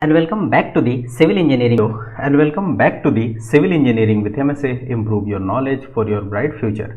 And welcome back to the civil engineering. And welcome back to the civil engineering with MSA improve your knowledge for your bright future.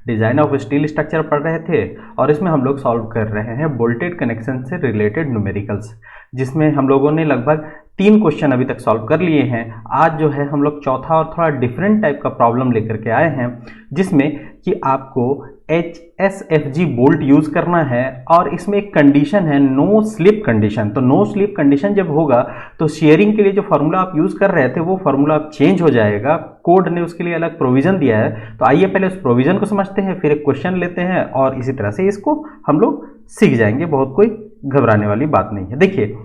Design of steel structure पढ़ रहे थे और इसमें हम लोग solve कर रहे हैं बोल्टेड कनेक्शन से रिलेटेड न्यूमेरिकल्स, जिसमें हम लोगों ने लगभग 3 क्वेश्चन अभी तक सॉल्व कर लिए हैं। आज जो है हम लोग चौथा और थोड़ा डिफरेंट टाइप का प्रॉब्लम लेकर के आए हैं, जिसमें कि आपको HSFG बोल्ट यूज़ करना है और इसमें एक कंडीशन है नो स्लिप कंडीशन। तो नो स्लिप कंडीशन जब होगा तो शेयरिंग के लिए जो फार्मूला आप यूज़ कर रहे थे वो फार्मूला अब चेंज हो जाएगा। कोड ने उसके लिए अलग प्रोविज़न दिया है, तो आइए पहले उस प्रोविज़न को समझते हैं, फिर एक क्वेश्चन लेते हैं और इसी तरह से इसको हम लोग सीख जाएंगे। बहुत कोई घबराने वाली बात नहीं है। देखिए,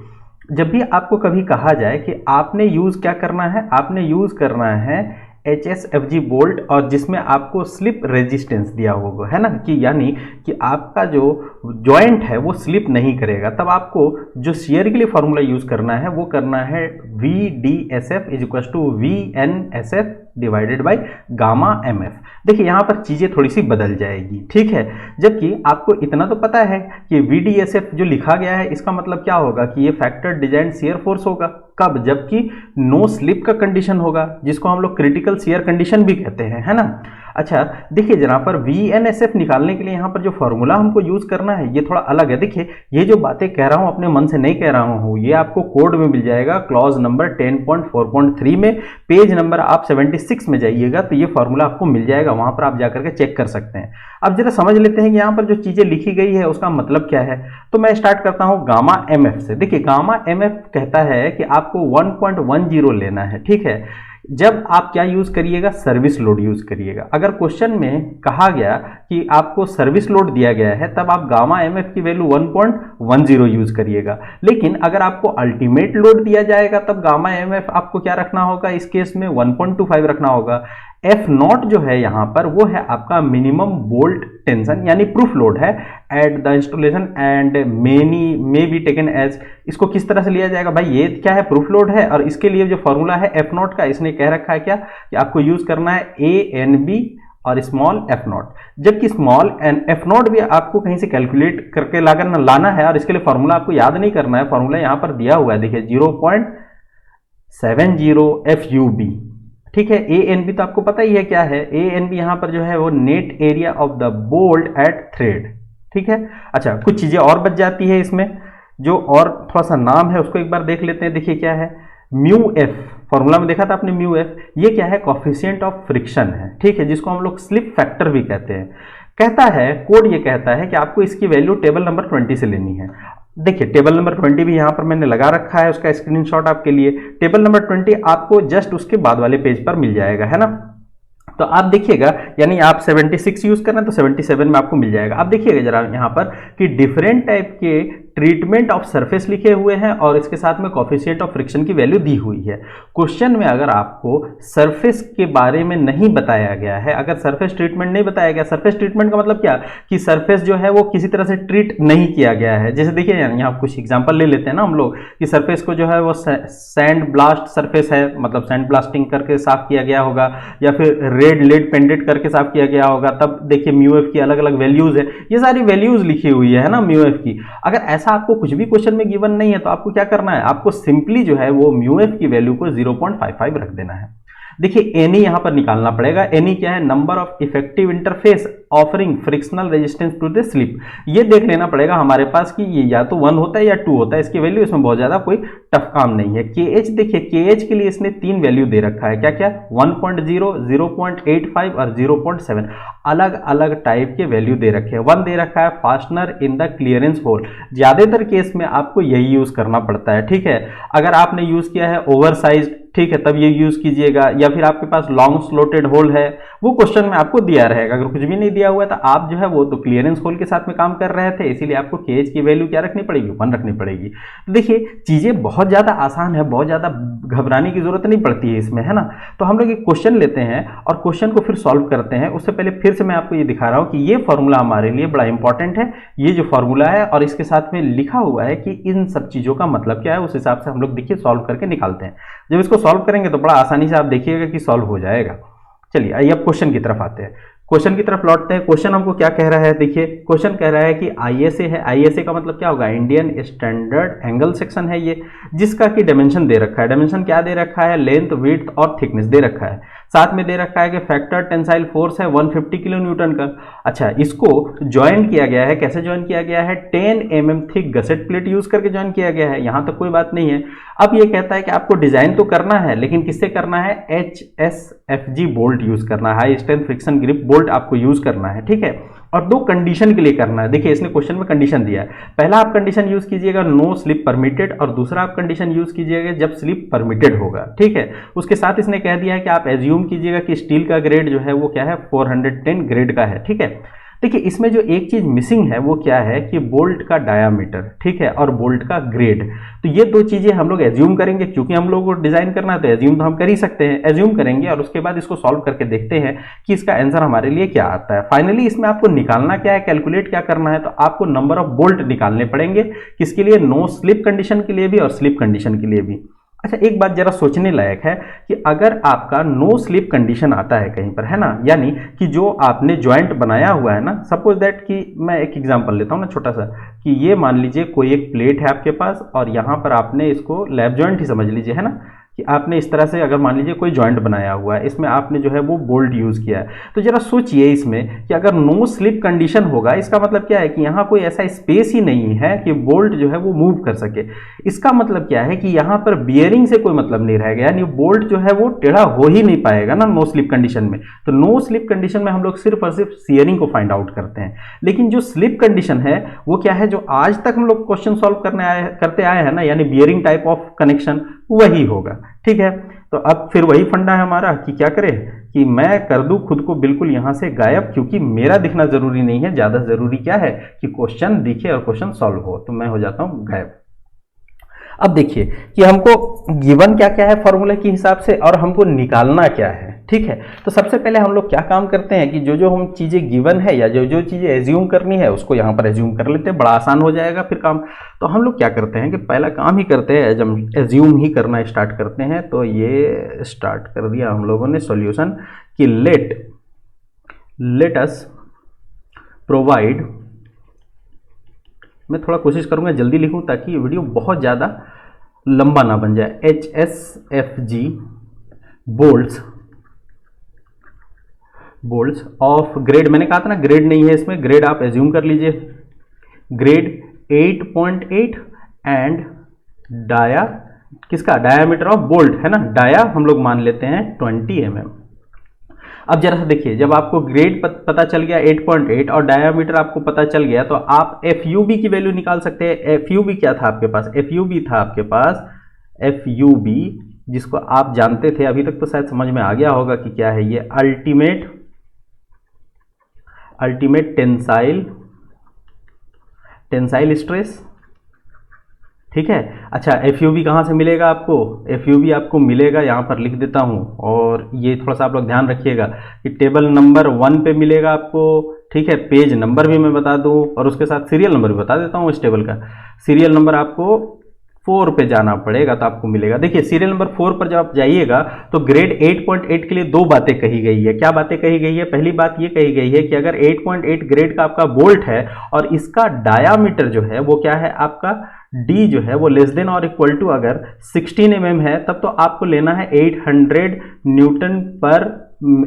जब भी आपको कभी कहा जाए कि आपने यूज़ क्या करना है, आपने यूज़ करना है HSFG बोल्ट और जिसमें आपको स्लिप रेजिस्टेंस दिया होगा, है ना, कि यानी कि आपका जो जॉइंट है वो स्लिप नहीं करेगा, तब आपको जो शेयर के लिए फॉर्मूला यूज़ करना है वो करना है VDSF = VNSF divided by gamma MF। देखिए यहाँ पर चीज़ें थोड़ी सी बदल जाएगी, ठीक है। जबकि आपको इतना तो पता है कि VDSF जो लिखा गया है इसका मतलब क्या होगा कि ये फैक्टर डिजाइन शियर फोर्स होगा। कब? जबकि नो स्लिप का कंडीशन होगा, जिसको हम लोग क्रिटिकल शियर कंडीशन भी कहते हैं, है ना। अच्छा देखिए, जहाँ पर VNSF निकालने के लिए यहाँ पर जो फॉर्मूला हमको यूज़ करना है ये थोड़ा अलग है। देखिए, ये जो बातें कह रहा हूँ अपने मन से नहीं कह रहा हूँ, ये आपको कोड में मिल जाएगा क्लॉज नंबर 10.4.3 में, पेज नंबर आप 76 में जाइएगा तो ये फॉर्मूला आपको मिल जाएगा, वहाँ पर आप जाकर के चेक कर सकते हैं। अब जरा समझ लेते हैं कि यहाँ पर जो चीज़ें लिखी गई है उसका मतलब क्या है। तो मैं स्टार्ट करता हूँ गामा MF से। देखिए, गामा MF कहता है कि आपको 1.10 लेना है, ठीक है। जब आप क्या यूज करिएगा, सर्विस लोड यूज करिएगा। अगर क्वेश्चन में कहा गया कि आपको सर्विस लोड दिया गया है तब आप गामा MF की वैल्यू 1.10 यूज करिएगा। लेकिन अगर आपको अल्टीमेट लोड दिया जाएगा तब गामा MF आपको क्या रखना होगा, इस केस में 1.25 रखना होगा। F0 जो है यहाँ पर वो है आपका मिनिमम बोल्ट टेंशन, यानी प्रूफ लोड है at the installation and many may be taken as. इसको किस तरह से लिया जाएगा भाई, ये क्या है, प्रूफ लोड है और इसके लिए जो फॉर्मूला है F0 का, इसने कह रखा है क्या कि आपको यूज करना है ANB और स्मॉल F0। जबकि स्मॉल F0 भी आपको कहीं से कैलकुलेट करके लाना है और इसके लिए फॉर्मूला आपको याद नहीं करना है। फॉर्मूला यहाँ पर दिया हुआ है, देखिए 0.70 FUB, ठीक है। ANB तो आपको पता ही है क्या है। ANB यहाँ पर जो है वो net area of the bolt at thread, ठीक है। अच्छा, कुछ चीजें और बच जाती है इसमें, जो और थोड़ा सा नाम है उसको एक बार देख लेते हैं। देखिए क्या है, μF, फॉर्मूला में देखा था आपने μF, ये क्या है, कोफिशिएंट ऑफ फ्रिक्शन है, ठीक है, जिसको हम लोग स्लिप फैक्टर भी कहते हैं। कहता है कोड, ये कहता है कि आपको इसकी वैल्यू टेबल नंबर 20 से लेनी है। देखिए टेबल नंबर 20 भी यहाँ पर मैंने लगा रखा है, उसका स्क्रीनशॉट आपके लिए। टेबल नंबर 20 आपको जस्ट उसके बाद वाले पेज पर मिल जाएगा, है ना। तो आप देखिएगा, यानी आप 76 यूज कर रहे हैं तो 77 में आपको मिल जाएगा। अब देखिएगा जरा यहाँ पर कि डिफरेंट टाइप के ट्रीटमेंट ऑफ सरफेस लिखे हुए हैं और इसके साथ में कोफिशिएंट ऑफ फ्रिक्शन की वैल्यू दी हुई है। क्वेश्चन में अगर आपको सरफेस के बारे में नहीं बताया गया है, अगर सरफेस ट्रीटमेंट नहीं बताया गया, सरफेस ट्रीटमेंट का मतलब क्या कि सरफेस जो है वो किसी तरह से ट्रीट नहीं किया गया है। जैसे देखिए यहाँ कुछ एग्जांपल ले लेते हैं ना हम लोग, कि सरफेस को जो है वो सैंड ब्लास्ट सरफेस है, मतलब सैंड ब्लास्टिंग करके साफ किया गया होगा, या फिर रेड लेड पेंडेड करके साफ किया गया होगा, तब देखिए μF की अलग अलग वैल्यूज है। ये सारी वैल्यूज लिखी हुई है ना μF की। अगर ऐसा आपको कुछ भी क्वेश्चन में गिवन नहीं है तो आपको क्या करना है, आपको सिंपली जो है वो μF की वैल्यू को 0.55 रख देना है। देखिए NE यहां पर निकालना पड़ेगा। NE क्या है, number of effective interface offering frictional resistance to the slip. ये देख लेना पड़ेगा हमारे पास कि ये या तो 1 होता है या 2 होता है, इसकी वैल्यू, इसमें बहुत ज्यादा कोई टफ काम नहीं है। KH देखिए, KH के लिए इसने 3 वैल्यू दे रखा है, क्या क्या, 1.0, 0.85 और 0.7, अलग अलग टाइप के वैल्यू दे रखे हैं। 1 दे रखा है fastener in the clearance hole, ज्यादातर केस में आपको यही यूज करना पड़ता है, ठीक है। अगर आपने यूज किया है ओवरसाइज्ड, ठीक है, तब ये यूज कीजिएगा, या फिर आपके पास लॉन्ग स्लोटेड होल है, वो क्वेश्चन में आपको दिया रहेगा। अगर कुछ भी नहीं दिया हुआ है तो आप जो है वो तो क्लियरेंस होल के साथ में काम कर रहे थे, इसीलिए आपको KH की वैल्यू क्या रखनी पड़ेगी, 1 रखनी पड़ेगी। तो देखिए चीजें बहुत ज्यादा आसान है, बहुत ज्यादा घबराने की जरूरत नहीं पड़ती है इसमें, है ना। तो हम लोग एक क्वेश्चन लेते हैं और क्वेश्चन को फिर सॉल्व करते हैं। उससे पहले फिर से मैं आपको ये दिखा रहा हूं कि ये फॉर्मूला हमारे लिए बड़ा इंपॉर्टेंट है। ये जो फॉर्मूला है और इसके साथ में लिखा हुआ है कि इन सब चीजों का मतलब क्या है, उस हिसाब से हम लोग देखिए सॉल्व करके निकालते हैं। जब इसको सॉल्व करेंगे तो बड़ा आसानी से आप देखिएगा कि सॉल्व हो जाएगा। चलिए आइए अब क्वेश्चन की तरफ आते हैं। क्वेश्चन की तरफ लौटते हैं। क्वेश्चन हमको क्या कह रहा है, देखिए क्वेश्चन कह रहा है कि आईएसए है, आईएसए का मतलब क्या होगा, इंडियन स्टैंडर्ड एंगल सेक्शन है ये, जिसका कि डायमेंशन दे रखा है। डायमेंशन क्या दे रखा है, लेंथ, विड्थ और थिकनेस दे रखा है। साथ में दे रखा है कि फैक्टर टेंसाइल फोर्स है 150 किलो न्यूटन का। अच्छा, इसको ज्वाइन किया गया है, कैसे ज्वाइन किया गया है, 10 mm thick gusset plate use करके ज्वाइन किया गया है। यहां तक कोई बात नहीं है। अब ये कहता है कि आपको डिजाइन तो करना है, लेकिन किससे करना है, HSFG बोल्ट यूज करना है, high strength friction grip bolt आपको यूज करना है, ठीक है। और 2 कंडीशन के लिए करना है। देखिए इसने क्वेश्चन में कंडीशन दिया है। पहला आप कंडीशन यूज कीजिएगा नो स्लिप परमिटेड, और दूसरा आप कंडीशन यूज कीजिएगा जब स्लिप परमिटेड होगा, ठीक है। उसके साथ इसने कह दिया है कि आप एज्यूम कीजिएगा कि स्टील का ग्रेड जो है वो क्या है, 410 ग्रेड का है, ठीक है। देखिए इसमें जो एक चीज मिसिंग है वो क्या है कि बोल्ट का डायामीटर, ठीक है, और बोल्ट का ग्रेड। तो ये 2 चीजें हम लोग एज्यूम करेंगे, क्योंकि हम लोग को डिजाइन करना है तो एज्यूम तो हम कर ही सकते हैं। एज्यूम करेंगे और उसके बाद इसको सॉल्व करके देखते हैं कि इसका आंसर हमारे लिए क्या आता है। फाइनली इसमें आपको निकालना क्या है, कैलकुलेट क्या करना है, तो आपको नंबर ऑफ बोल्ट निकालने पड़ेंगे, किसके लिए, नो स्लिप कंडीशन के लिए भी और स्लिप कंडीशन के लिए भी। अच्छा, एक बात जरा सोचने लायक है कि अगर आपका नो स्लिप कंडीशन आता है कहीं पर, है ना, यानी कि जो आपने ज्वाइंट बनाया हुआ है ना, सपोज दैट कि मैं एक एग्जांपल लेता हूं ना छोटा सा, कि ये मान लीजिए कोई एक प्लेट है आपके पास और यहां पर आपने इसको लैप ज्वाइंट ही समझ लीजिए, है ना, कि आपने इस तरह से अगर मान लीजिए कोई जॉइंट बनाया हुआ है, इसमें आपने जो है वो बोल्ट यूज किया है, तो जरा सोचिए इसमें कि अगर नो स्लिप कंडीशन होगा, इसका मतलब क्या है कि यहाँ कोई ऐसा स्पेस ही नहीं है कि बोल्ट जो है वो मूव कर सके। इसका मतलब क्या है कि यहाँ पर बियरिंग से कोई मतलब नहीं रहेगा, यानी बोल्ट जो है वो टेढ़ा हो ही नहीं पाएगा ना नो स्लिप कंडीशन में। तो नो स्लिप कंडीशन में हम लोग सिर्फ और सिर्फ सियरिंग को फाइंड आउट करते हैं। लेकिन जो स्लिप कंडीशन है वो क्या है, जो आज तक हम लोग क्वेश्चन सॉल्व करते आए हैं ना, यानी बियरिंग टाइप ऑफ कनेक्शन, वही होगा, ठीक है। तो अब फिर वही फंडा है हमारा कि क्या करें कि मैं कर दूं खुद को बिल्कुल यहां से गायब, क्योंकि मेरा दिखना जरूरी नहीं है, ज्यादा जरूरी क्या है कि क्वेश्चन दिखे और क्वेश्चन सॉल्व हो, तो मैं हो जाता हूं गायब। अब देखिए कि हमको गिवन क्या क्या है फॉर्मूले के हिसाब से और हमको निकालना क्या है, ठीक है। तो सबसे पहले हम लोग क्या काम करते हैं कि जो जो हम चीजें गिवन है या जो जो चीजें एज्यूम करनी है उसको यहाँ पर एज्यूम कर लेते हैं, बड़ा आसान हो जाएगा फिर काम। तो हम लोग क्या करते हैं कि पहला काम ही करते हैं, जब एज्यूम ही करना स्टार्ट करते हैं, तो ये स्टार्ट कर दिया हम लोगों ने सॉल्यूशन कि लेट अस प्रोवाइड, मैं थोड़ा कोशिश करूंगा जल्दी लिखूं ताकि वीडियो बहुत ज़्यादा लंबा ना बन जाए। HSFG बोल्ट्स ऑफ ग्रेड, मैंने कहा था ना ग्रेड नहीं है इसमें, ग्रेड आप एज्यूम कर लीजिए, ग्रेड 8.8 एंड डाया, किसका, डायामीटर ऑफ बोल्ट है ना, डाया हम लोग मान लेते हैं 20 mm। अब जरा सा देखिए, जब आपको ग्रेड पता चल गया 8.8 और डायामीटर आपको पता चल गया, तो आप FUB की वैल्यू निकाल सकते हैं। FUB क्या था आपके पास, FUB था आपके पास, FUB जिसको आप जानते थे, अभी तक तो शायद समझ में आ गया होगा कि क्या है ये, अल्टीमेट टेंसाइल स्ट्रेस, ठीक है। अच्छा, FUB कहाँ से मिलेगा आपको, FUB आपको मिलेगा, यहाँ पर लिख देता हूँ, और ये थोड़ा सा आप लोग ध्यान रखिएगा कि टेबल नंबर 1 पे मिलेगा आपको, ठीक है। पेज नंबर भी मैं बता दूँ और उसके साथ सीरियल नंबर भी बता देता हूँ इस टेबल का। सीरियल नंबर आपको 4 पे जाना पड़ेगा तो आपको मिलेगा। देखिए सीरियल नंबर 4 पर जब आप जाइएगा तो ग्रेड 8.8 के लिए 2 बातें कही गई है। क्या बातें कही गई है, पहली बात ये कही गई है कि अगर 8.8 ग्रेड का आपका बोल्ट है और इसका डायामीटर जो है वो क्या है आपका, D जो है वो लेस देन और इक्वल टू अगर 16 mm है, तब तो आपको लेना है 800 न्यूटन पर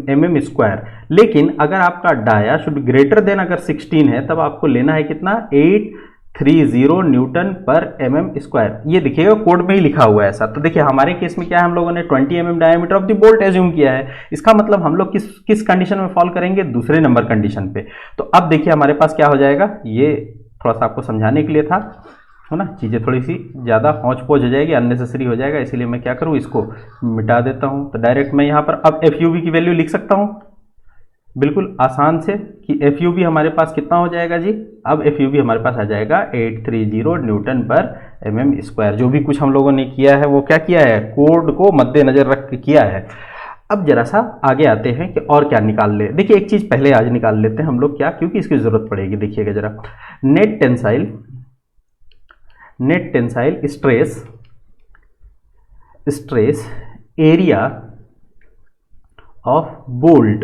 mm स्क्वायर। लेकिन अगर आपका डाया शुड ग्रेटर देन अगर 16 है, तब आपको लेना है कितना, 830 न्यूटन पर mm स्क्वायर। ये देखिएगा कोड में ही लिखा हुआ है ऐसा। तो देखिए हमारे केस में क्या है, हम लोगों ने 20 mm diameter of the bolt assume किया है। इसका मतलब हम लोग किस कंडीशन में फॉल करेंगे, दूसरे नंबर कंडीशन पे। तो अब देखिए हमारे पास क्या हो जाएगा, ये थोड़ा सा आपको समझाने के लिए था, है ना, चीज़ें थोड़ी सी ज़्यादा हौच पौच हो जाएगी, अननेसेसरी हो जाएगा, इसीलिए मैं क्या करूँ, इसको मिटा देता हूँ। तो डायरेक्ट मैं यहाँ पर अब FUB की वैल्यू लिख सकता हूँ बिल्कुल आसान से कि FUB हमारे पास कितना हो जाएगा जी, अब FUB हमारे पास आ जाएगा 830 न्यूटन पर mm स्क्वायर। जो भी कुछ हम लोगों ने किया है वो क्या किया है, कोड को मद्देनजर रख के किया है। अब जरा सा आगे आते हैं कि और क्या निकाल ले। देखिए एक चीज़ पहले आज निकाल लेते हैं हम लोग, क्या, क्योंकि इसकी ज़रूरत पड़ेगी। देखिएगा जरा, net tensile stress area of bolt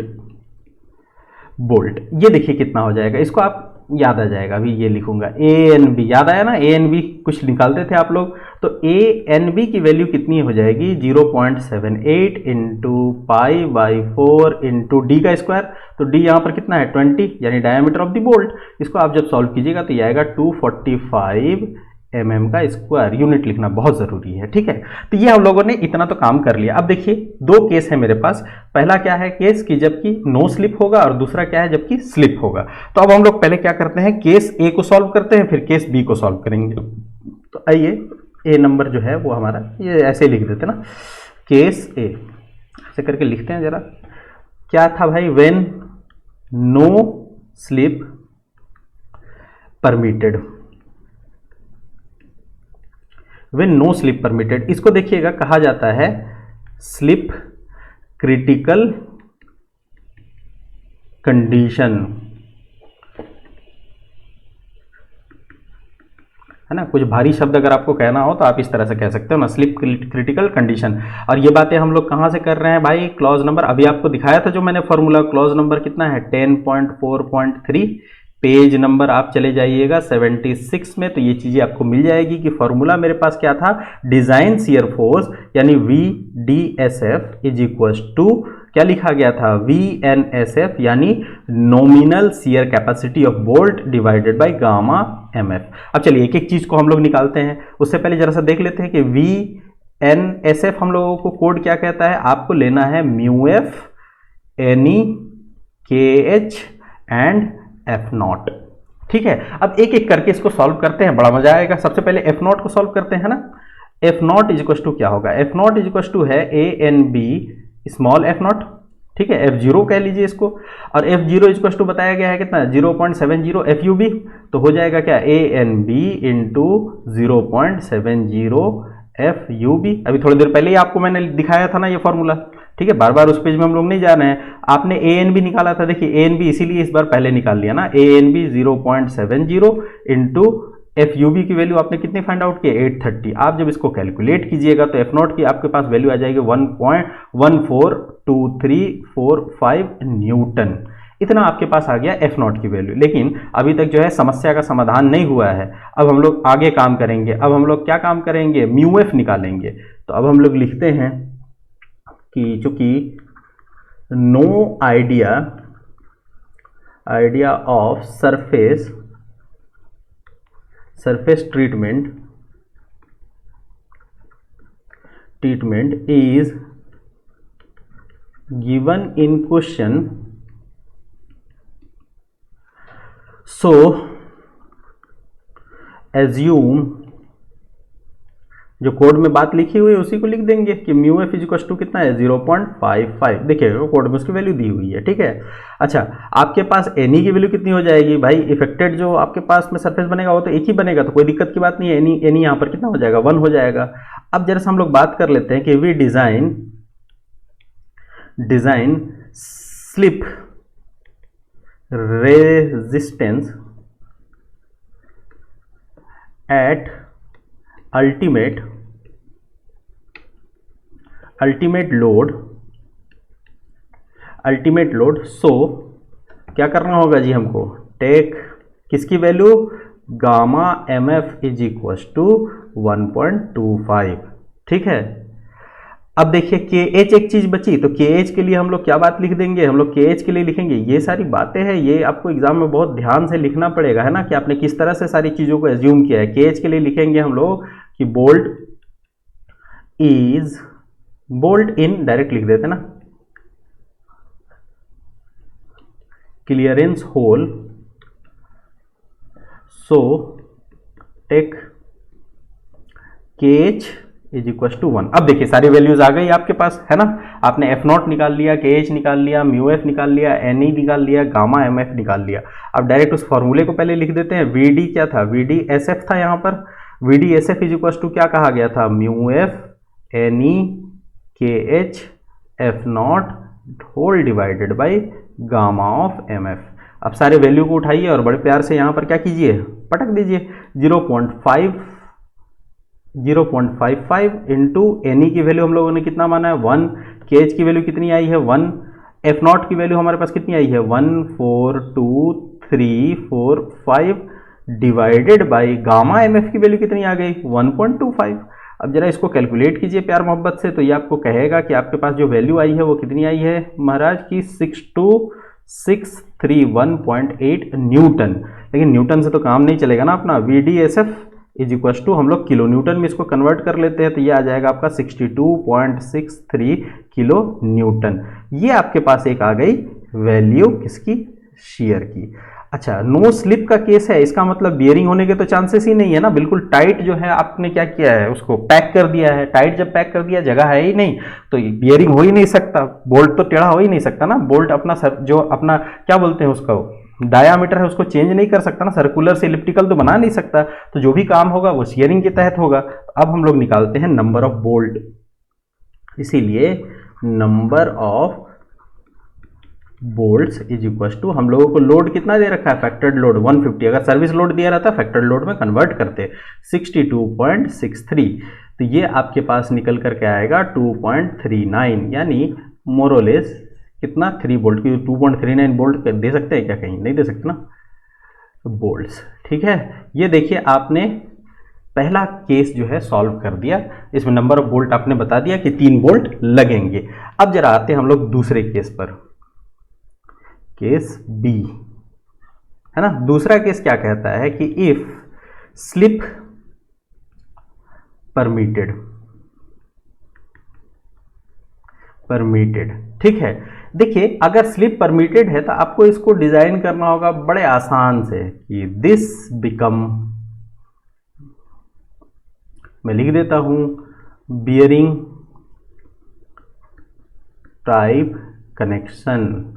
bolt. ये देखिए कितना हो जाएगा, इसको आप याद आ जाएगा, अभी ये लिखूंगा ए एन बी, याद आया ना, ए एन बी कुछ निकालते थे आप लोग, तो ए एन बी की वैल्यू कितनी हो जाएगी 0.78 into pi by 4 into D का स्क्वायर, तो डी यहाँ पर कितना है 20, यानी डायमीटर ऑफ द बोल्ट। इसको आप जब सॉल्व कीजिएगा तो ये आएगा 245 mm का स्क्वायर। यूनिट लिखना बहुत ज़रूरी है, ठीक है। तो ये हम लोगों ने इतना तो काम कर लिया। अब देखिए दो केस है मेरे पास, पहला क्या है केस कि जबकि नो स्लिप होगा, और दूसरा क्या है जबकि स्लिप होगा। तो अब हम लोग पहले क्या करते हैं, केस ए को सॉल्व करते हैं, फिर केस बी को सॉल्व करेंगे। तो आइए ए नंबर जो है वो हमारा ये ऐसे लिख देते ना, केस ए ऐसे करके लिखते हैं जरा। क्या था भाई, when no slip permitted, when no slip permitted, इसको देखिएगा कहा जाता है स्लिप क्रिटिकल कंडीशन, है ना। कुछ भारी शब्द अगर आपको कहना हो तो आप इस तरह से कह सकते हो ना, स्लिप क्रिटिकल कंडीशन। और ये बातें हम लोग कहाँ से कर रहे हैं भाई, क्लॉज नंबर अभी आपको दिखाया था जो मैंने फॉर्मूला, क्लॉज नंबर कितना है 10.4.3, पेज नंबर आप चले जाइएगा 76 में, तो ये चीज़ें आपको मिल जाएगी कि फॉर्मूला मेरे पास क्या था, डिजाइन शियर फोर्स यानी V D S F is equal to क्या लिखा गया था, वी एन एस एफ यानी nominal shear capacity of bolt divided by gamma M F. अब चलिए एक एक चीज को हम लोग निकालते हैं, उससे पहले जरा सा देख लेते हैं कि वी एन एस एफ हम लोगों को कोड क्या कहता है, आपको लेना है म्यू एफ एनी के एच एंड एफ नॉट, ठीक है। अब एक एक करके इसको सॉल्व करते हैं, बड़ा मजा आएगा। सबसे पहले एफ नॉट को सॉल्व करते हैं ना। F naught is equal to क्या होगा, F naught is equal to है A N B small F naught, ठीक है, एफ जीरो कह लीजिए इसको, और F zero is equal to बताया गया है कितना 0.70 एफ यू बी, तो हो जाएगा क्या A N B into 0.70 F U B. अभी थोड़ी देर पहले ही आपको मैंने दिखाया था ना ये फॉर्मूला, ठीक है, बार बार उस पेज में हम लोग नहीं जा रहे हैं। आपने ए एन बी निकाला था, देखिए ए एन बी इसीलिए इस बार पहले निकाल लिया ना, A N B 0.70 into F U B की वैल्यू आपने कितनी फाइंड आउट की 830। आप जब इसको कैलकुलेट कीजिएगा तो एफ नॉट की आपके पास वैल्यू आ जाएगी 1.14234 न्यूटन। इतना आपके पास आ गया एफ नॉट की वैल्यू। लेकिन अभी तक जो है समस्या का समाधान नहीं हुआ है, अब हम लोग आगे काम करेंगे। अब हम लोग क्या काम करेंगे, म्यू एफ निकालेंगे। तो अब हम लोग लिखते हैं कि चूंकि no idea of surface treatment is given in question, so assume, जो कोड में बात लिखी हुई है उसी को लिख देंगे कि म्यू एफ इज टू कितना है 0.55, देखिए कोड में उसकी वैल्यू दी हुई है, ठीक है। अच्छा, आपके पास एनी की वैल्यू कितनी हो जाएगी भाई, इफेक्टेड जो आपके पास में सरफेस बनेगा वो तो एक ही बनेगा, तो कोई दिक्कत की बात नहीं है। एनी यहाँ पर कितना हो जाएगा 1 हो जाएगा। अब जरा हम लोग बात कर लेते हैं कि we design slip resistance at ultimate load. So क्या करना होगा जी हमको, टेक किसकी value, gamma M F is equal to 1.25, ठीक है। अब देखिए के एच एक चीज बची, तो के एच के लिए हम लोग क्या बात लिख देंगे, हम लोग के एच के लिए लिखेंगे, ये सारी बातें हैं, ये आपको एग्जाम में बहुत ध्यान से लिखना पड़ेगा, है ना, कि आपने किस तरह से सारी चीजों को एज्यूम किया है। के एच के लिए लिखेंगे हम लोग कि बोल्ट इन डायरेक्ट लिख देते ना, क्लियरेंस होल, सो टेक के एच इज इक्वल टू 1। अब देखिए सारी वैल्यूज आ गई आपके पास, है ना। आपने एफ नॉट निकाल लिया, के एच निकाल लिया, म्यू एफ निकाल लिया, एन ई निकाल लिया, गामा एम एफ निकाल लिया। अब डायरेक्ट उस फॉर्मूले को पहले लिख देते हैं। वी डी क्या था, वी डी एस एफ था, यहाँ पर V D S F is equal to क्या कहा गया था, mu F N E K H F not hole divided by gamma of M F. अब सारे वैल्यू को उठाइए और बड़े प्यार से यहाँ पर क्या कीजिए, पटक दीजिए। 0.55 इंटू एन ई की वैल्यू हम लोगों ने कितना माना है 1, के एच की वैल्यू कितनी आई है 1, एफ नॉट की वैल्यू हमारे पास कितनी आई है 14235 divided by gamma M F की वैल्यू कितनी आ गई 1.25। अब जरा इसको कैलकुलेट कीजिए प्यार मोहब्बत से, तो ये आपको कहेगा कि आपके पास जो वैल्यू आई है वो कितनी आई है महाराज की 62631.8 न्यूटन। लेकिन न्यूटन से तो काम नहीं चलेगा ना अपना, VDSF इज इक्वल टू हम लोग किलो न्यूटन में इसको कन्वर्ट कर लेते हैं, तो ये आ जाएगा आपका 62.63 किलो न्यूटन। ये आपके पास एक आ गई वैल्यू किसकी, शियर की। अच्छा, नो स्लिप का केस है, इसका मतलब बियरिंग होने के तो चांसेस ही नहीं है ना, बिल्कुल टाइट जो है आपने क्या किया है उसको पैक कर दिया है। टाइट जब पैक कर दिया, जगह है ही नहीं, तो बियरिंग हो ही नहीं सकता, बोल्ट तो टेढ़ा हो ही नहीं सकता ना। बोल्ट अपना जो अपना क्या बोलते हैं उसका डायामीटर है उसको चेंज नहीं कर सकता ना, सर्कुलर से इलिप्टिकल तो बना नहीं सकता। तो जो भी काम होगा वो शियरिंग के तहत होगा। अब हम लोग निकालते हैं नंबर ऑफ बोल्ट, इसीलिए number of bolts is equal to हम लोगों को लोड कितना दे रखा है, फैक्टर्ड लोड 150। अगर सर्विस लोड दिया रहता फैक्टर्ड लोड में कन्वर्ट करते 62.63, तो ये आपके पास निकल करके आएगा 2.39, यानी मोरोलेस कितना 3 बोल्ट की। 2.39 बोल्ट दे सकते हैं क्या, कहीं नहीं दे सकते ना बोल्ट्स। ठीक है, ये देखिए आपने पहला केस जो है सॉल्व कर दिया, इसमें नंबर ऑफ बोल्ट आपने बता दिया कि 3 बोल्ट लगेंगे। अब जरा आते हैं हम लोग दूसरे केस पर, केस बी है ना। दूसरा केस क्या कहता है कि इफ स्लिप परमिटेड, ठीक है। देखिए अगर स्लिप परमिटेड है तो आपको इसको डिजाइन करना होगा बड़े आसान से कि दिस बिकम, मैं लिख देता हूं बियरिंग टाइप कनेक्शन।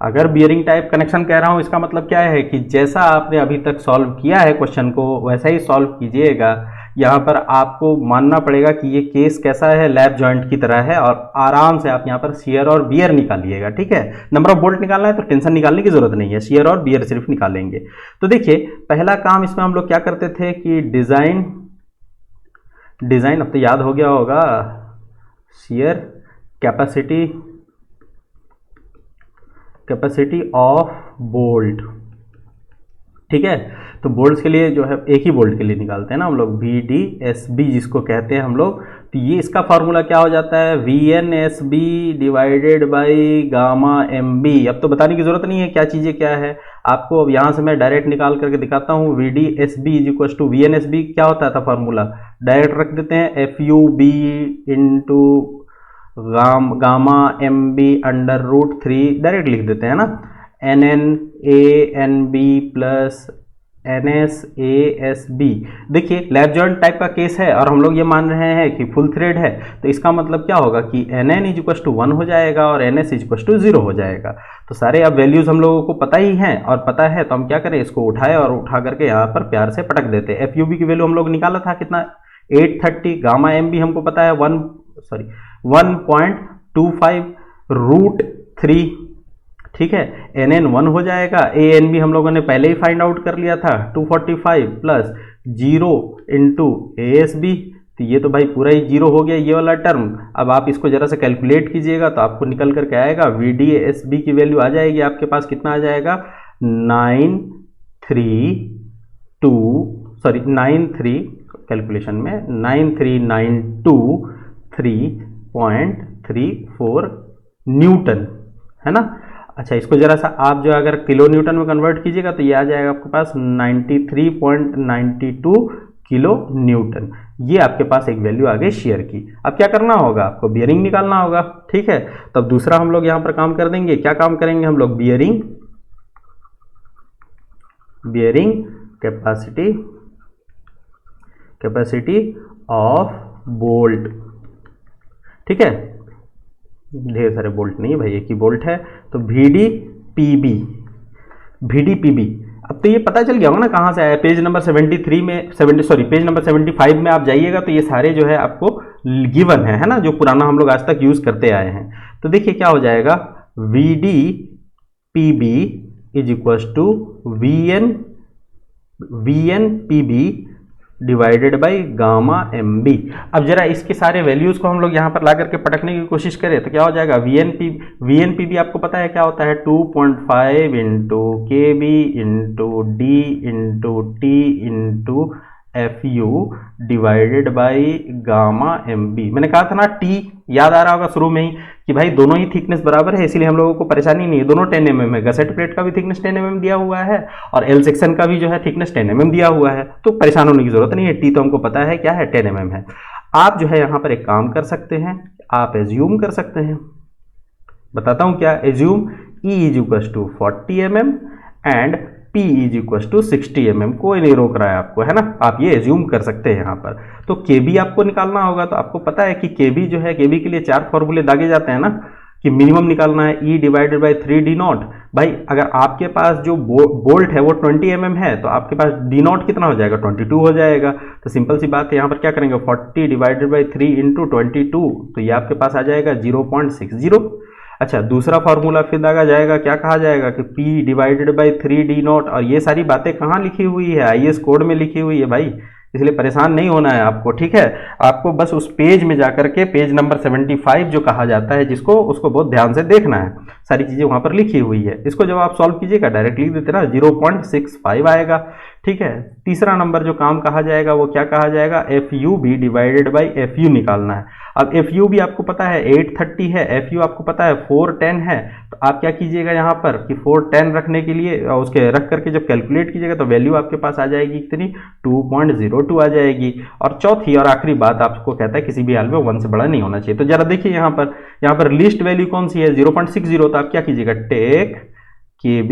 अगर बियरिंग टाइप कनेक्शन कह रहा हूं, इसका मतलब क्या है कि जैसा आपने अभी तक सॉल्व किया है क्वेश्चन को वैसा ही सॉल्व कीजिएगा। यहां पर आपको मानना पड़ेगा कि ये केस कैसा है, लैप जॉइंट की तरह है, और आराम से आप यहां पर शियर और बियर निकालिएगा। ठीक है, नंबर ऑफ बोल्ट निकालना है तो टेंशन निकालने की जरूरत नहीं है, शियर और बियर सिर्फ निकालेंगे। तो देखिए पहला काम इसमें हम लोग क्या करते थे कि डिजाइन अब तो याद हो गया होगा, शियर कैपेसिटी ऑफ बोल्ट। ठीक है, तो बोल्ट्स के लिए जो है एक ही बोल्ट के लिए निकालते हैं ना हम लोग, VDSB जिसको कहते हैं हम लोग। तो ये इसका फॉर्मूला क्या हो जाता है, VNSB divided by gamma MB। अब तो बताने की जरूरत नहीं है क्या चीज़ें क्या है आपको, अब यहाँ से मैं डायरेक्ट निकाल करके दिखाता हूँ। VDSB is equal to VNSB क्या होता था फॉर्मूला, डायरेक्ट रख देते हैं FUB into gamma MB under root 3 direct लिख देते हैं ना, NNANB प्लस NSASB। देखिए लैप जॉइंट टाइप का केस है और हम लोग ये मान रहे हैं कि फुल थ्रेड है, तो इसका मतलब क्या होगा कि NN इज इक्वल टू 1 हो जाएगा और NS इज इक्वल टू 0 हो जाएगा। तो सारे अब वैल्यूज हम लोगों को पता ही हैं, और पता है तो हम क्या करें, इसको उठाए और उठा करके यहाँ पर प्यार से पटक देते हैं। FUB की वैल्यू हम लोग निकाला था कितना 830, गामा MB हमको पता है 1.25 रूट 3। ठीक है, NN 1 हो जाएगा, ANB हम लोगों ने पहले ही फाइंड आउट कर लिया था 245 प्लस 0 इंटू ASB। तो ये तो भाई पूरा ही 0 हो गया ये वाला टर्म। अब आप इसको जरा से कैलकुलेट कीजिएगा तो आपको निकल करके आएगा VDSB की वैल्यू आ जाएगी आपके पास कितना आ जाएगा 93 कैलकुलेशन में 9392.34 न्यूटन है ना। अच्छा, इसको जरा सा आप जो अगर किलो न्यूटन में कन्वर्ट कीजिएगा तो ये आ जाएगा आपके पास 93.92 किलो न्यूटन। ये आपके पास एक वैल्यू आ गई शेयर की। अब क्या करना होगा, आपको बियरिंग निकालना होगा। ठीक है, तब दूसरा हम लोग यहां पर काम कर देंगे। क्या काम करेंगे हम लोग, बियरिंग कैपेसिटी ऑफ बोल्ट। ठीक है, ढेर सारे बोल्ट नहीं है भाई, एक ही बोल्ट है, तो VDPB। अब तो ये पता चल गया होगा ना कहाँ से आया, पेज नंबर 73 में पेज नंबर 75 में आप जाइएगा तो ये सारे जो है आपको गिवन है ना, जो पुराना हम लोग आज तक यूज करते आए हैं। तो देखिए क्या हो जाएगा, VDPB is equal to VNPB divided by gamma M B. अब जरा इसके सारे वैल्यूज़ को हम लोग यहाँ पर ला करके पटकने की कोशिश करें तो क्या हो जाएगा, वी एन पी भी आपको पता है क्या होता है, 2.5 into K B into D into T into F U divided by gamma M B. मैंने कहा था ना टी, याद आ रहा होगा शुरू में ही कि भाई दोनों ही थिकनेस बराबर है, इसीलिए हम लोगों को परेशानी नहीं है, दोनों 10 mm है। गसेट प्लेट का भी थिकनेस 10 mm दिया हुआ है और एल सेक्शन का भी जो है थिकनेस 10 mm दिया हुआ है, तो परेशान होने की जरूरत नहीं है। टी तो हमको पता है क्या है, 10 mm है। आप जो है यहाँ पर एक काम कर सकते हैं, आप एज्यूम कर सकते हैं, बताता हूँ क्या, assume E is equal to 40 mm and P is equal to 60 mm। कोई नहीं रोक रहा है आपको, है ना, आप ये एज्यूम कर सकते हैं यहाँ पर। तो KB आपको निकालना होगा, तो आपको पता है कि KB जो है, KB के लिए 4 फॉर्मूले दागे जाते हैं ना, कि मिनिमम निकालना है E divided by 3D not. भाई अगर आपके पास जो बोल्ट है वो 20 mm है तो आपके पास D नॉट कितना हो जाएगा, 22 हो जाएगा। तो सिंपल सी बात है, यहाँ पर क्या करेंगे, 40 डिवाइडेड बाई 3 इंटू 22, तो ये आपके पास आ जाएगा 0.60। अच्छा, दूसरा फार्मूला फिर दागा जाएगा, क्या कहा जाएगा कि P divided by 3D not. और ये सारी बातें कहाँ लिखी हुई है, IS कोड में लिखी हुई है भाई, इसलिए परेशान नहीं होना है आपको, ठीक है। आपको बस उस पेज में जाकर के पेज नंबर 75 जो कहा जाता है जिसको, उसको बहुत ध्यान से देखना है, सारी चीज़ें वहाँ पर लिखी हुई है। इसको जब आप सॉल्व कीजिएगा डायरेक्ट लिख देते ना, 0.65 आएगा, ठीक है। तीसरा नंबर जो काम कहा जाएगा वो क्या कहा जाएगा, FU भी डिवाइडेड बाई FU निकालना है। अब FU भी आपको पता है 830 है, FU आपको पता है 410 है, तो आप क्या कीजिएगा यहाँ पर कि 410 रखने के लिए उसके रख करके जब कैलकुलेट कीजिएगा तो वैल्यू आपके पास आ जाएगी कितनी, 2.02 आ जाएगी। और चौथी और आखिरी बात आपको कहता है किसी भी हाल में 1 से बड़ा नहीं होना चाहिए। तो जरा देखिए यहाँ पर लिस्ट वैल्यू कौन सी है, 0.60। तो आप क्या कीजिएगा, take KB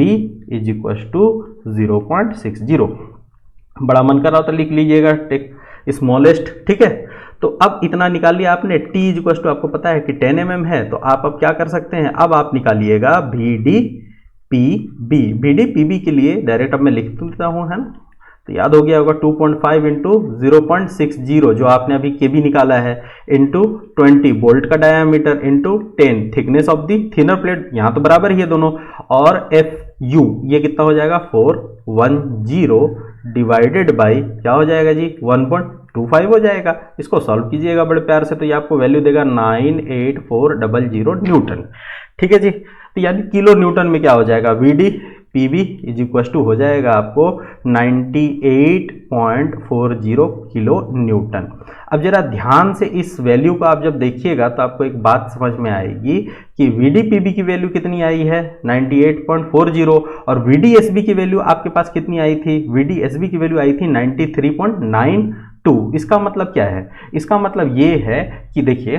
is equal to 0.60। बड़ा मन कर रहा हो तो लिख लीजिएगा टेक स्मॉलेस्ट, ठीक है। तो अब इतना निकाल लिया आपने, T इज इक्वल टू आपको पता है कि 10 mm है, तो आप अब क्या कर सकते हैं, अब आप निकालिएगा VDPB। VDPB के लिए डायरेक्ट अब मैं लिख देता हूँ, है ना, तो याद हो गया होगा 2.5 इंटू 0.60 जो आपने अभी KB निकाला है, इंटू 20 बोल्ट का diameter into 10 thickness of the thinner plate, यहाँ तो बराबर ही है दोनों, और FU ये कितना हो जाएगा, 410 डिवाइडेड बाई क्या हो जाएगा जी, 1.25 हो जाएगा। इसको सॉल्व कीजिएगा बड़े प्यार से, तो ये आपको वैल्यू देगा 98400 न्यूटन, ठीक है जी। तो यानी किलो न्यूटन में क्या हो जाएगा, VDPB इज इक्वल टू हो जाएगा आपको 98.40 किलो न्यूटन। अब जरा ध्यान से इस वैल्यू को आप जब देखिएगा तो आपको एक बात समझ में आएगी कि VDPB की वैल्यू कितनी आई है, 98.40, और VDSB की वैल्यू आपके पास कितनी आई थी, VDSB की वैल्यू आई थी 93.92। इसका मतलब क्या है, इसका मतलब ये है कि देखिए,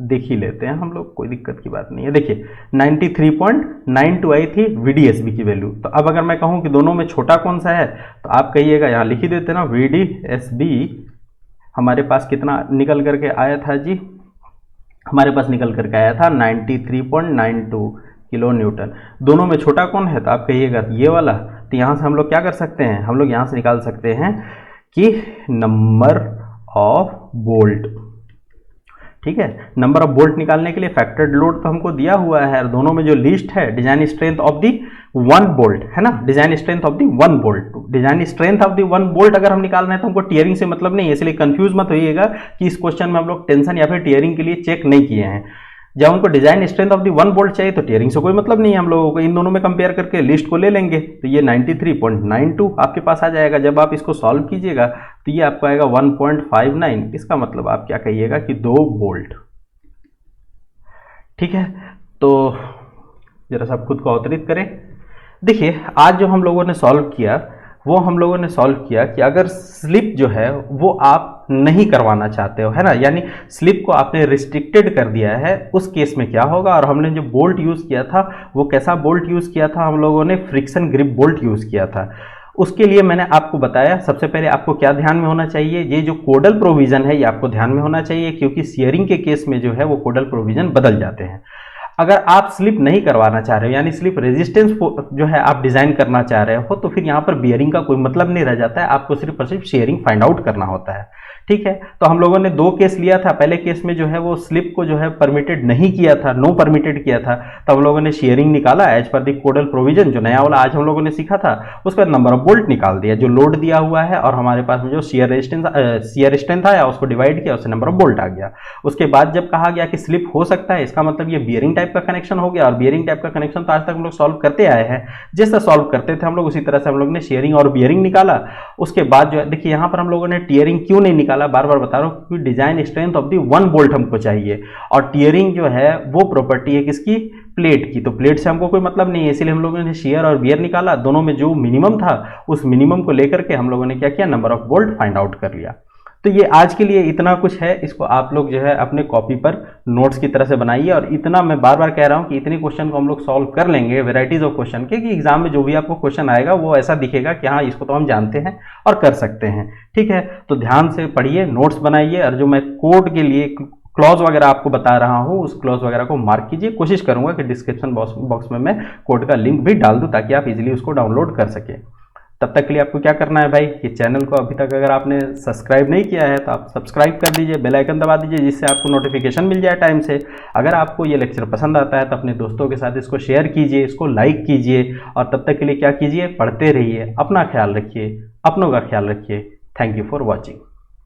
देख ही लेते हैं हम लोग, कोई दिक्कत की बात नहीं है। देखिए 93.92 आई थी VDSB की वैल्यू। तो अब अगर मैं कहूं कि दोनों में छोटा कौन सा है, तो आप कहिएगा, यहाँ लिख ही देते ना, VDSB हमारे पास कितना निकल करके आया था जी, हमारे पास निकल करके आया था 93.92 किलो न्यूटन। दोनों में छोटा कौन है, तो आप कहिएगा ये वाला। तो यहाँ से हम लोग क्या कर सकते हैं, हम लोग यहाँ से निकाल सकते हैं कि नंबर ऑफ बोल्ट, ठीक है। नंबर ऑफ बोल्ट निकालने के लिए फैक्टर्ड लोड तो हमको दिया हुआ है, दोनों में जो लिस्ट है design strength of the 1 bolt, है ना, design strength of the 1 bolt, design strength of the 1 bolt अगर हम निकालना है तो हमको टीयरिंग से मतलब नहीं है, इसलिए कंफ्यूज मत होइएगा कि इस क्वेश्चन में हम लोग टेंशन या फिर टीयरिंग के लिए चेक नहीं किए हैं। जब हमको design strength of the 1 bolt चाहिए तो टीयरिंग से कोई मतलब नहीं है, हम लोगों को इन दोनों में कंपेयर करके लिस्ट को ले लेंगे, तो ये 93.92 आपके पास आ जाएगा। जब आप इसको सॉल्व कीजिएगा तो ये आपको आएगा 1.59। इसका मतलब आप क्या कहिएगा कि 2 बोल्ट, ठीक है। तो जरा सा खुद को अवतरित करें। देखिए आज जो हम लोगों ने सॉल्व किया वो हम लोगों ने सॉल्व किया कि अगर स्लिप जो है वो आप नहीं करवाना चाहते हो, है ना, यानी स्लिप को आपने रिस्ट्रिक्टेड कर दिया है, उस केस में क्या होगा। और हमने जो बोल्ट यूज़ किया था वो कैसा बोल्ट यूज़ किया था, हम लोगों ने फ्रिक्शन ग्रिप बोल्ट यूज़ किया था। उसके लिए मैंने आपको बताया सबसे पहले आपको क्या ध्यान में होना चाहिए, ये जो कोडल प्रोविज़न है ये आपको ध्यान में होना चाहिए, क्योंकि शेयरिंग के केस में जो है वो कोडल प्रोविज़न बदल जाते हैं। अगर आप स्लिप नहीं करवाना चाह रहे हो, यानी स्लिप रेजिस्टेंस जो है आप डिजाइन करना चाह रहे हो, तो फिर यहाँ पर बियरिंग का कोई मतलब नहीं रह जाता है, आपको सिर्फ और सिर्फ शेयरिंग फाइंड आउट करना होता है, ठीक है, तो हम लोगों ने 2 केस लिया था। पहले केस में जो है वो स्लिप को जो है परमिटेड नहीं किया था, नो परमिटेड किया था, तो हम लोगों ने शेयरिंग निकाला as per the codal provision, जो नया वाला आज हम लोगों ने सीखा था। उसके बाद नंबर ऑफ बोल्ट निकाल दिया, जो लोड दिया हुआ है और हमारे पास में जो शियर स्ट्रेंथ आया उसको डिवाइड किया, उससे नंबर ऑफ बोल्ट आ गया। उसके बाद जब कहा गया कि स्लिप हो सकता है, इसका मतलब ये बियरिंग टाइप का कनेक्शन हो गया, और बियरिंग टाइप का कनेक्शन तो आज तक हम लोग सॉल्व करते आए हैं। जैसे सॉल्व करते थे हम लोग उसी तरह से हम लोग ने शेयरिंग और बियरिंग निकाला। उसके बाद जो है देखिए यहाँ पर हम लोगों ने टीयरिंग क्यों नहीं निकाला, बार बार बता रहा हूँ, क्योंकि design strength of the 1 bolt हमको चाहिए, और टीयरिंग जो है वो प्रॉपर्टी है किसकी, प्लेट की। तो प्लेट से हमको कोई मतलब नहीं है, इसीलिए हम लोगों ने शेयर और बियर निकाला। दोनों में जो मिनिमम था उस मिनिमम को लेकर के हम लोगों ने क्या किया, number of bolt find out कर लिया। तो ये आज के लिए इतना कुछ है, इसको आप लोग जो है अपने कॉपी पर नोट्स की तरह से बनाइए। और इतना मैं बार बार कह रहा हूँ कि इतने क्वेश्चन को हम लोग सॉल्व कर लेंगे, वेराइटीज ऑफ क्वेश्चन के, कि एग्जाम में जो भी आपको क्वेश्चन आएगा वो ऐसा दिखेगा कि हाँ इसको तो हम जानते हैं और कर सकते हैं। ठीक है, तो ध्यान से पढ़िए, नोट्स बनाइए, और जो मैं कोड के लिए क्लॉज वगैरह आपको बता रहा हूँ उस क्लॉज वगैरह को मार्क कीजिए। कोशिश करूंगा कि डिस्क्रिप्शन बॉक्स में मैं कोड का लिंक भी डाल दूं ताकि आप इजीली उसको डाउनलोड कर सकें। तब तक के लिए आपको क्या करना है भाई, कि चैनल को अभी तक अगर आपने सब्सक्राइब नहीं किया है तो आप सब्सक्राइब कर दीजिए, बेल आइकन दबा दीजिए, जिससे आपको नोटिफिकेशन मिल जाए टाइम से। अगर आपको ये लेक्चर पसंद आता है तो अपने दोस्तों के साथ इसको शेयर कीजिए, इसको लाइक कीजिए, और तब तक के लिए क्या कीजिए, पढ़ते रहिए, अपना ख्याल रखिए, अपनों का ख्याल रखिए। Thank you for watching.